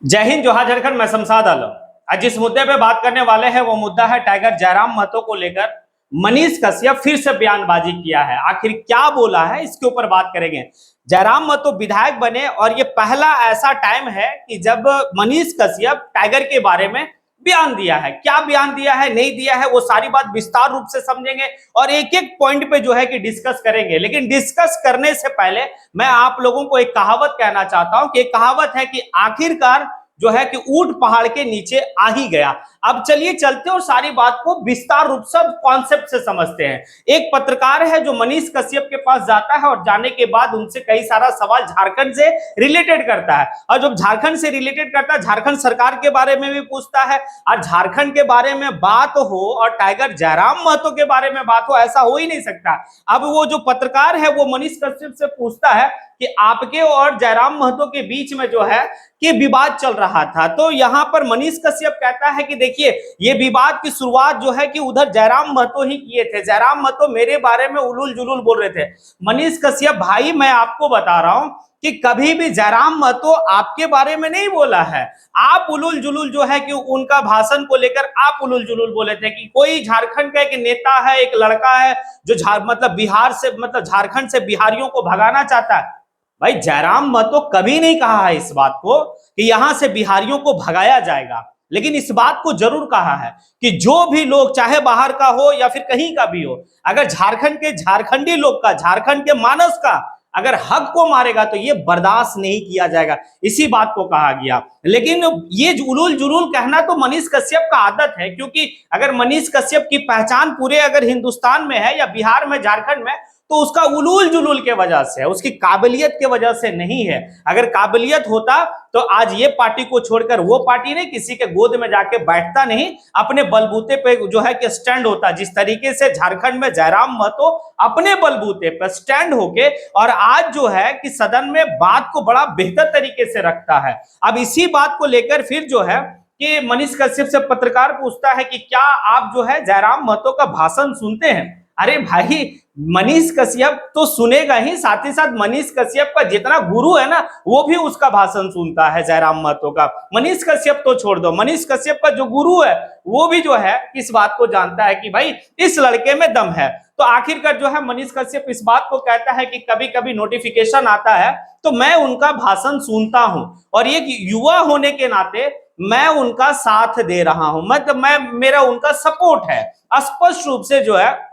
जय हिंद, जोहार झारखंड। मैं शमशाद आलम। आज जिस मुद्दे पे बात करने वाले हैं वो मुद्दा है टाइगर जयराम महतो को लेकर मनीष कश्यप फिर से बयानबाजी किया है। आखिर क्या बोला है इसके ऊपर बात करेंगे। जयराम महतो विधायक बने और ये पहला ऐसा टाइम है कि जब मनीष कश्यप टाइगर के बारे में बयान दिया है। क्या बयान दिया है, नहीं दिया है, वो सारी बात विस्तार रूप से समझेंगे और एक एक पॉइंट पे जो है कि डिस्कस करेंगे। लेकिन डिस्कस करने से पहले मैं आप लोगों को एक कहावत कहना चाहता हूं कि एक कहावत है कि आखिरकार जो है कि ऊंट पहाड़ के नीचे आ ही गया। अब चलिए चलते और सारी बात को विस्तार रूप से कॉन्सेप्ट से समझते हैं। एक पत्रकार है जो मनीष कश्यप के पास जाता है और जाने के बाद उनसे कई सारा सवाल झारखंड से रिलेटेड करता है और जब झारखंड से रिलेटेड करता है झारखंड सरकार के बारे में भी पूछता है। और झारखंड के बारे में बात हो और टाइगर जयराम महतो के बारे में बात हो, ऐसा हो ही नहीं सकता। अब वो जो पत्रकार है वो मनीष कश्यप से पूछता है कि आपके और जयराम महतो के बीच में जो है कि विवाद चल रहा था। तो यहां पर मनीष कश्यप कहता है कि देखिए ये विवाद की शुरुआत जो है कि उधर जयराम महतो ही किए थे। जयराम महतो मेरे बारे में उलूल जुलूल बोल रहे थे। मनीष कश्यप भाई मैं आपको बता रहा हूं कि कभी भी जयराम महतो आपके बारे में नहीं बोला है। आप उलूल जुलूल जो है कि उनका भाषण को लेकर आप उलूल जुलूल बोले थे कि कोई झारखंड का एक नेता है, एक लड़का है जो मतलब बिहार से मतलब झारखंड से बिहारियों को भगाना चाहता है। भाई जयराम महतो कभी नहीं कहा है इस बात को कि यहां से बिहारियों को भगाया जाएगा, लेकिन इस बात को जरूर कहा है कि जो भी लोग चाहे बाहर का हो या फिर कहीं का भी हो, अगर झारखंड के झारखंडी लोग का, झारखंड के मानस का अगर हक को मारेगा तो ये बर्दाश्त नहीं किया जाएगा। इसी बात को कहा गया। लेकिन ये उलूल जुलूल कहना तो मनीष कश्यप का आदत है, क्योंकि अगर मनीष कश्यप की पहचान पूरे अगर हिंदुस्तान में है या बिहार में, झारखंड में, तो उसका उलूल जुलूल के वजह से है, उसकी काबिलियत के वजह से नहीं है। अगर काबिलियत होता तो आज ये पार्टी को छोड़कर वो पार्टी नहीं, किसी के गोद में जाके बैठता नहीं, अपने बलबूते पे जो है कि स्टैंड होता। जिस तरीके से झारखंड में जयराम महतो अपने बलबूते पर स्टैंड होके और आज जो है कि सदन में बात को बड़ा बेहतर तरीके से रखता है। अब इसी बात को लेकर फिर जो है कि मनीष कश्यप से पत्रकार पूछता है कि क्या आप जो है जयराम महतो का भाषण सुनते हैं। अरे भाई मनीष कश्यप तो सुनेगा ही, साथ ही साथ मनीष कश्यप का जितना गुरु है ना वो भी उसका भाषण सुनता है जयराम महतो का। मनीष कश्यप तो छोड़ दो, मनीष कश्यप का जो गुरु है वो भी जो है इस बात को जानता है कि भाई इस लड़के में दम है। तो आखिरकार जो है मनीष कश्यप इस बात को कहता है कि कभी कभी नोटिफिकेशन आता है तो मैं उनका भाषण सुनता हूं और एक युवा होने के नाते मैं उनका साथ दे रहा हूं, मतलब मैं मेरा उनका सपोर्ट है। स्पष्ट रूप से जो है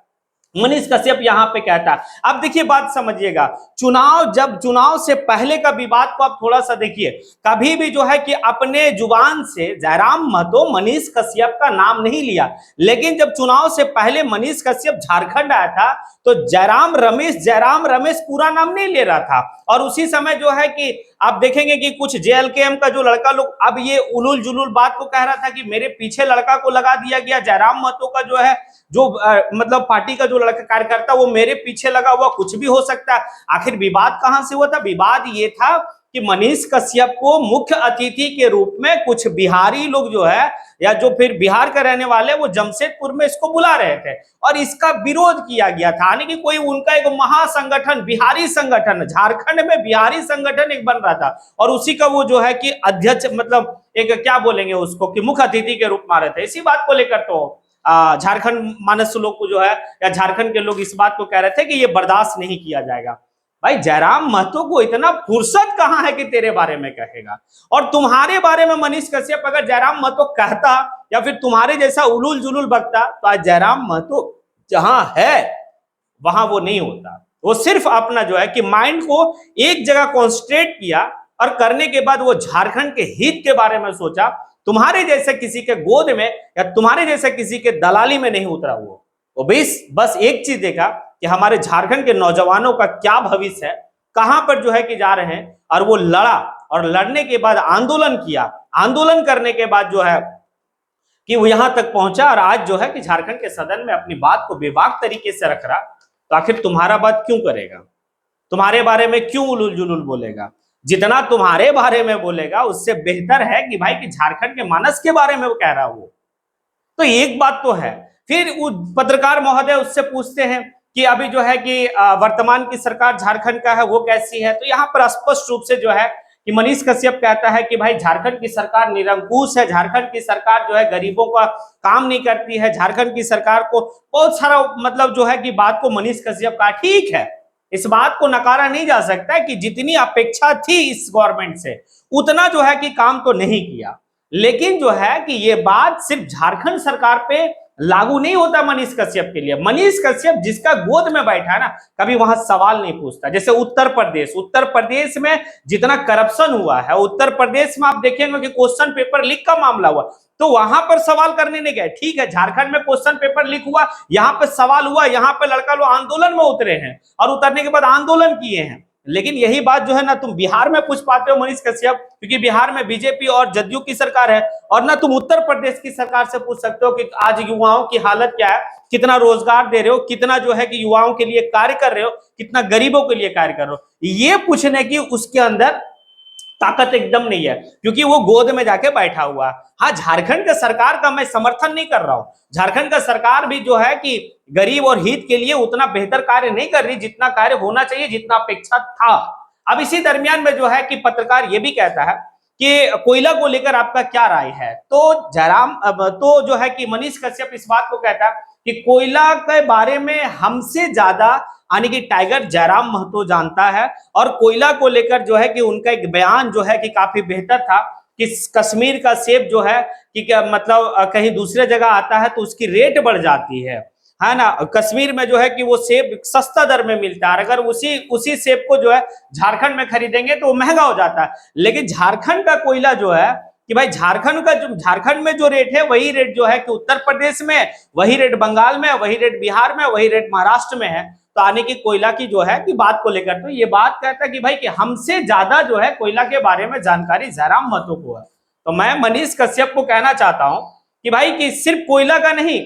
मनीष कश्यप यहां पे कहता है। अब देखिए बात समझिएगा, जब चुनाव से पहले का विवाद को आप थोड़ा सा देखिए, कभी भी जो है कि अपने जुबान से जयराम महतो मनीष कश्यप का नाम नहीं लिया। लेकिन जब चुनाव से पहले मनीष कश्यप झारखंड आया था तो जयराम रमेश पूरा नाम नहीं ले रहा था। और उसी समय जो है कि आप देखेंगे कि कुछ जेएलकेएम का जो लड़का लोग अब ये उलूल जुलूल बात को कह रहा था कि मेरे पीछे लड़का को लगा दिया गया। जयराम महतो का जो है जो मतलब पार्टी का जो लड़का कार्यकर्ता वो मेरे पीछे लगा हुआ, कुछ भी हो सकता है। आखिर विवाद कहां से हुआ था? विवाद ये था कि मनीष कश्यप को मुख्य अतिथि के रूप में कुछ बिहारी लोग जो है या जो फिर बिहार का रहने वाले वो जमशेदपुर में इसको बुला रहे थे और इसका विरोध किया गया था। यानी कि कोई उनका एक महासंगठन, बिहारी संगठन, झारखंड में बिहारी संगठन एक बन रहा था और उसी का वो जो है कि अध्यक्ष, मतलब एक क्या बोलेंगे उसको कि मुख्य अतिथि के रूप में आ रहे थे। इसी बात को लेकर तो झारखंड मानस लोग को जो है या झारखंड के लोग इस बात को कह रहे थे कि ये बर्दाश्त नहीं किया जाएगा। भाई जयराम महतो को इतना फुर्सत कहां है कि तेरे बारे में कहेगा। और तुम्हारे बारे में मनीष कश्यप अगर जयराम महतो कहता या फिर तुम्हारे जैसा उलूल जुलूल बकता तो आज जयराम महतो जहां है वहां वो नहीं होता। वो सिर्फ अपना जो है कि माइंड को एक जगह कॉन्सेंट्रेट किया और करने के बाद वो झारखंड के हित के बारे में सोचा। तुम्हारे जैसे किसी के गोद में या तुम्हारे जैसे किसी के दलाली में नहीं उतरा। वो बस एक चीज देखा कि हमारे झारखंड के नौजवानों का क्या भविष्य है, कहां पर जो है कि जा रहे हैं, और वो लड़ा और लड़ने के बाद आंदोलन किया। आंदोलन करने के बाद जो है कि वो यहां तक पहुंचा और आज जो है कि झारखंड के सदन में अपनी बात को बेबाक तरीके से रख रहा। तो आखिर तुम्हारा बात क्यों करेगा? तुम्हारे बारे में क्यों उलूल जुलूल बोलेगा? जितना तुम्हारे बारे में बोलेगा उससे बेहतर है कि भाई कि झारखंड के मानस के बारे में वो कह रहा हो। तो एक बात तो है। फिर पत्रकार महोदय उससे पूछते हैं कि अभी जो है कि वर्तमान की सरकार झारखंड का है वो कैसी है। तो यहाँ पर स्पष्ट रूप से जो है कि मनीष कश्यप कहता है कि भाई झारखंड की सरकार निरंकुश है, झारखंड की सरकार जो है गरीबों का काम नहीं करती है, झारखंड की सरकार को बहुत सारा मतलब जो है कि बात को मनीष कश्यप का ठीक है, इस बात को नकारा नहीं जा सकता है कि जितनी अपेक्षा थी इस गवर्नमेंट से उतना जो है कि काम तो नहीं किया। लेकिन जो है कि ये बात सिर्फ झारखंड सरकार पे लागू नहीं होता मनीष कश्यप के लिए। मनीष कश्यप जिसका गोद में बैठा है ना, कभी वहां सवाल नहीं पूछता। जैसे उत्तर प्रदेश में जितना करप्शन हुआ है, उत्तर प्रदेश में आप देखेंगे कि क्वेश्चन पेपर लीक का मामला हुआ तो वहां पर सवाल करने नहीं गए। ठीक है, झारखंड में क्वेश्चन पेपर लीक हुआ, यहाँ पे सवाल हुआ, यहाँ पे लड़का लोग आंदोलन में उतरे हैं और उतरने के बाद आंदोलन किए हैं। लेकिन यही बात जो है ना तुम बिहार में पूछ पाते हो मनीष कश्यप, क्योंकि बिहार में बीजेपी और जदयू की सरकार है, और ना तुम उत्तर प्रदेश की सरकार से पूछ सकते हो कि आज युवाओं की हालत क्या है, कितना रोजगार दे रहे हो, कितना जो है कि युवाओं के लिए कार्य कर रहे हो, कितना गरीबों के लिए कार्य कर रहे हो। ये पूछने की उसके अंदर ताकत एकदम नहीं है, क्योंकि वो गोद में जाके बैठा हुआ है। हाँ, झारखंड के सरकार का मैं समर्थन नहीं कर रहा हूं, झारखंड का सरकार भी जो है कि गरीब और हित के लिए उतना बेहतर कार्य नहीं कर रही जितना कार्य होना चाहिए, जितना अपेक्षा था। अब इसी दरमियान में जो है कि पत्रकार ये भी कहता है कि कोयला को लेकर आपका क्या राय है, तो जयराम तो जो है कि मनीष कश्यप इस बात को कहता है कि कोयला के बारे में हमसे ज्यादा यानी कि टाइगर जयराम महतो जानता है, और कोयला को लेकर जो है कि उनका एक बयान जो है कि काफी बेहतर था कि कश्मीर का सेब जो है कि क्या मतलब कहीं दूसरे जगह आता है तो उसकी रेट बढ़ जाती है ना। कश्मीर में जो है कि वो सेब सस्ता दर में मिलता है, अगर उसी सेब को जो है झारखंड में खरीदेंगे तो वो महंगा हो जाता है। लेकिन झारखंड का कोयला जो है कि भाई झारखंड में जो रेट है वही रेट जो है कि उत्तर प्रदेश में, वही रेट बंगाल में, वही रेट बिहार में, वही रेट महाराष्ट्र में है। तो आने की कोयला की जो है कि बात को लेकर तो ये बात कहता है कि भाई कि हमसे ज्यादा जो है कोयला के बारे में जानकारी जयराम महतो को है। तो मैं मनीष कश्यप को कहना चाहता हूं कि भाई कि सिर्फ कोयला का नहीं,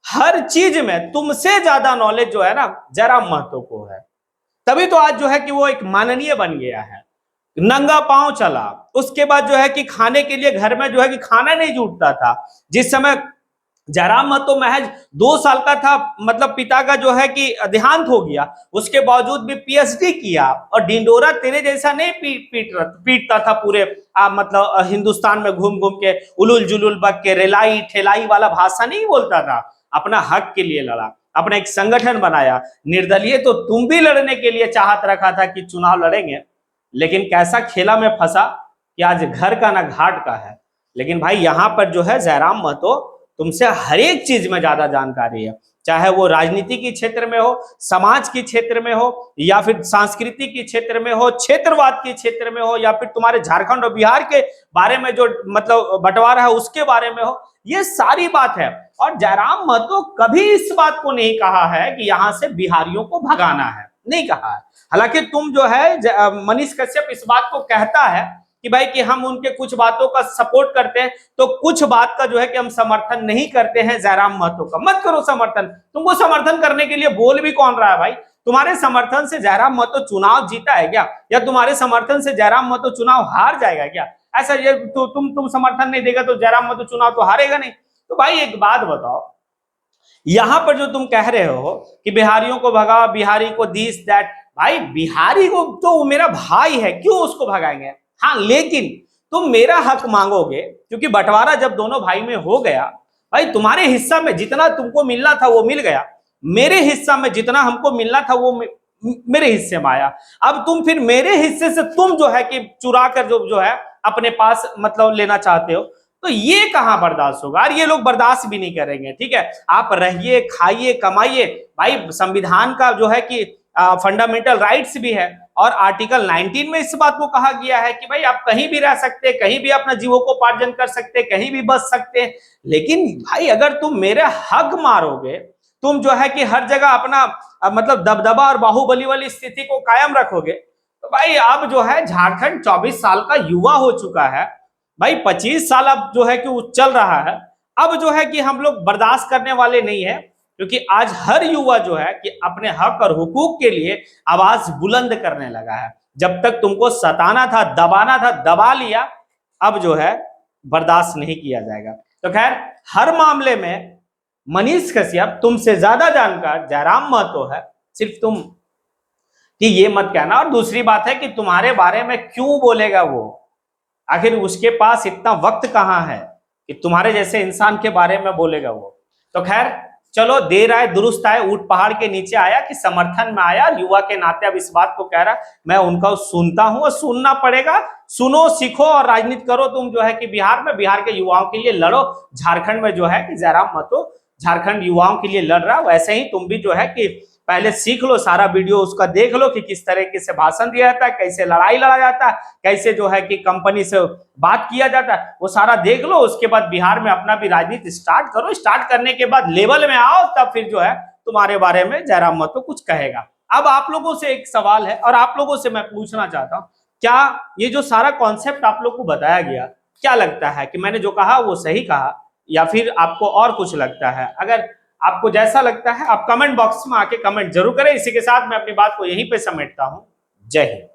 हर चीज में तुमसे ज्यादा नॉलेज जो है ना जयराम महतो को है। तभी तो आज जो है कि वो एक माननीय बन गया है, नंगा पांव चला। उसके बाद जो है कि खाने के लिए घर में जो है कि खाना नहीं जुटता था। जिस समय जयराम महतो महज 2 साल का था, मतलब पिता का जो है कि देहांत हो गया, उसके बावजूद भी पीएचडी किया, और डिंडोरा तेरे जैसा नहीं पीटता था पूरे मतलब हिंदुस्तान में घूम घूम के उलुल जुलुल बक के रेलाई ठेलाई वाला भाषा नहीं बोलता था। अपना हक के लिए लड़ा, अपना एक संगठन बनाया। निर्दलीय तो तुम भी लड़ने के लिए चाहत रखा था कि चुनाव लड़ेंगे, लेकिन कैसा खेला में फंसा कि आज घर का ना घाट का है। लेकिन भाई यहाँ पर जो है जयराम महतो तुमसे हर एक चीज में ज्यादा जानकारी है, चाहे वो राजनीति के क्षेत्र में हो, समाज के क्षेत्र में हो, या फिर सांस्कृतिक के क्षेत्र में हो, क्षेत्रवाद के क्षेत्र में हो, या फिर तुम्हारे झारखंड और बिहार के बारे में जो मतलब बंटवारा है उसके बारे में हो, ये सारी बात है। और जयराम महतो कभी इस बात को नहीं कहा है कि यहां से बिहारियों को भगाना है, नहीं कहा है। हालांकि तुम जो है मनीष कश्यप इस बात को कहता है कि भाई कि हम उनके कुछ बातों का सपोर्ट करते हैं, तो कुछ बात का जो है कि हम समर्थन नहीं करते हैं जयराम महतो का। मत करो समर्थन, तुमको समर्थन करने के लिए बोल भी कौन रहा है भाई? तुम्हारे समर्थन से जयराम महतो चुनाव जीता है क्या? या तुम्हारे समर्थन से जयराम महतो चुनाव हार जाएगा क्या? ऐसा ये तो तुम समर्थन नहीं देगा तो जयराम महतो चुनाव तो हारेगा नहीं। तो भाई एक बात बताओ, यहां पर जो तुम कह रहे हो कि बिहारियों को भगा, बिहारी को दिस दैट, भाई बिहारी को तो वो मेरा भाई है, क्यों उसको भगाएंगे? हाँ, लेकिन तुम मेरा हक मांगोगे, क्योंकि बंटवारा जब दोनों भाई में हो गया, भाई तुम्हारे हिस्सा में जितना तुमको मिलना था वो मिल गया, मेरे हिस्सा में जितना हमको मिलना था वो मेरे हिस्से में आया। अब तुम फिर मेरे हिस्से से तुम जो है कि चुरा कर जो है अपने पास मतलब लेना चाहते हो, तो ये कहां बर्दाश्त होगा? और ये लोग बर्दाश्त भी नहीं करेंगे। ठीक है, आप रहिए, खाइए, कमाइए, भाई संविधान का जो है कि फंडामेंटल राइट्स भी है, और आर्टिकल 19 में इस बात को कहा गया है कि भाई आप कहीं भी रह सकते, कहीं भी अपना जीवोपार्जन कर सकते, कहीं भी बच सकते। लेकिन भाई अगर तुम मेरे हक मारोगे, तुम जो है कि हर जगह अपना मतलब दबदबा और बाहुबली वाली स्थिति को कायम रखोगे, तो भाई अब जो है झारखंड 24 साल का युवा हो चुका है भाई, 25 साल अब जो है कि वो चल रहा है। अब जो है कि हम लोग बर्दाश्त करने वाले नहीं है, क्योंकि आज हर युवा जो है कि अपने हक और हुकूक के लिए आवाज बुलंद करने लगा है। जब तक तुमको सताना था, दबाना था, दबा लिया, अब जो है बर्दाश्त नहीं किया जाएगा। तो खैर, हर मामले में मनीष कश्यप तुमसे ज्यादा जानकार जयराम महतो है। सिर्फ तुम कि ये मत कहना। और दूसरी बात है कि तुम्हारे बारे में क्यों बोलेगा वो, आखिर उसके पास इतना वक्त कहाँ है कि तुम्हारे जैसे इंसान के बारे में बोलेगा वो। तो खैर चलो, देर आए दुरुस्त आए, ऊंट पहाड़ के नीचे आया कि समर्थन में आया, युवा के नाते अब इस बात को कह रहा मैं उनका सुनता हूं और सुनना पड़ेगा। सुनो, सीखो और राजनीति करो तुम जो है कि बिहार में, बिहार के युवाओं के लिए लड़ो। झारखंड में जो है कि जयराम महतो झारखंड युवाओं के लिए लड़ रहा, वैसे ही तुम भी जो है कि पहले सीख लो, सारा वीडियो उसका देख लो कि किस तरीके से भाषण दिया जाता है, कैसे लड़ाई लड़ा जाता है, कैसे जो है कि कंपनी से बात किया जाता है, वो सारा देख लो। उसके बाद बिहार में अपना भी राजनीति स्टार्ट करो। स्टार्ट करने के बाद लेवल में आओ, तब फिर जो है तुम्हारे बारे में जयराम महतो कुछ कहेगा। अब आप लोगों से एक सवाल है और आप लोगों से मैं पूछना चाहता हूं, क्या ये जो सारा कॉन्सेप्ट आप लोग को बताया गया, क्या लगता है कि मैंने जो कहा वो सही कहा या फिर आपको और कुछ लगता है? अगर आपको जैसा लगता है आप कमेंट बॉक्स में आके कमेंट जरूर करें। इसी के साथ मैं अपनी बात को यहीं पे समेटता हूं। जय हिंद।